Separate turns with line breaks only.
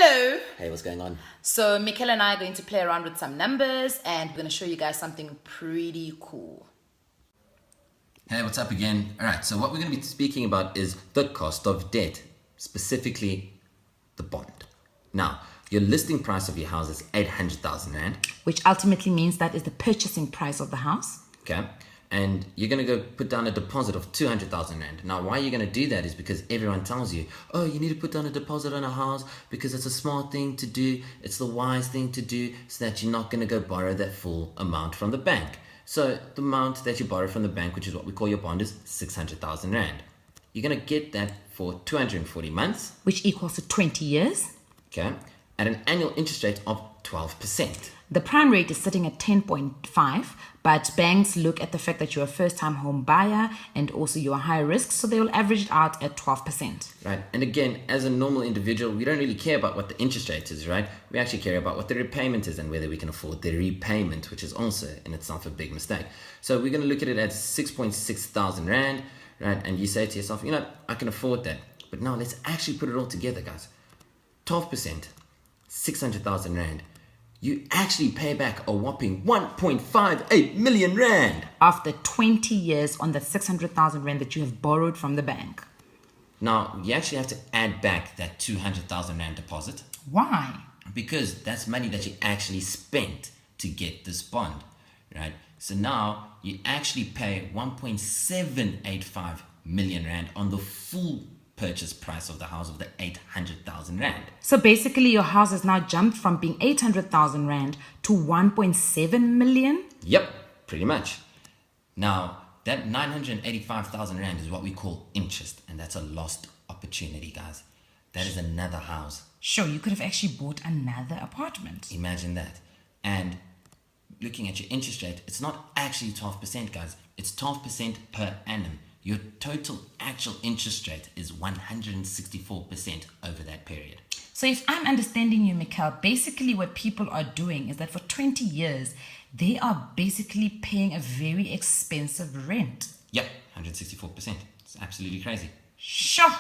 Hello.
Hey, what's going on?
So Mikel and I are going to play around with some numbers and we're going to show you guys something pretty cool.
Hey, what's up again? Alright, so what we're going to be speaking about is the cost of debt, specifically the bond. Now, your listing price of your house is 800,000 Rand.
Which ultimately means that is the purchasing price of the house.
Okay. And you're going to go put down a deposit of 200,000 Rand. Now, why you're going to do that is because everyone tells you, oh, you need to put down a deposit on a house because it's a smart thing to do. It's the wise thing to do so that you're not going to go borrow that full amount from the bank. So the amount that you borrow from the bank, which is what we call your bond, is 600,000 Rand. You're going to get that for 240 months.
Which equals to 20 years.
Okay. At an annual interest rate of 12%.
The prime rate is sitting at 10.5, but banks look at the fact that you're a first-time home buyer and also you're high risk, so they will average it out at 12%.
Right, and again, as a normal individual, we don't really care about what the interest rate is, right? We actually care about what the repayment is and whether we can afford the repayment, which is also in itself a big mistake. So we're going to look at it at 6.6 thousand Rand, right? And you say to yourself, you know, I can afford that. But now let's actually put it all together, guys. 12%, 600,000 Rand. You actually pay back a whopping 1.58 million Rand.
After 20 years on the 600,000 Rand that you have borrowed from the bank.
Now, you actually have to add back that 200,000 Rand deposit.
Why?
Because that's money that you actually spent to get this bond, right? So now you actually pay 1.785 million Rand on the full purchase price of the house of the 800,000 Rand.
So basically your house has now jumped from being 800,000 Rand to 1.7 million?
Yep, pretty much. Now, that 985,000 Rand is what we call interest, and that's a lost opportunity, guys. That is another house.
Sure, you could have actually bought another apartment.
Imagine that. And looking at your interest rate, it's not actually 12%, guys. It's 12% per annum. Your total actual interest rate is 164% over that period.
So if I'm understanding you, Mikel, basically what people are doing is that for 20 years, they are basically paying a very expensive rent.
Yep, 164%. It's absolutely crazy.
Sure.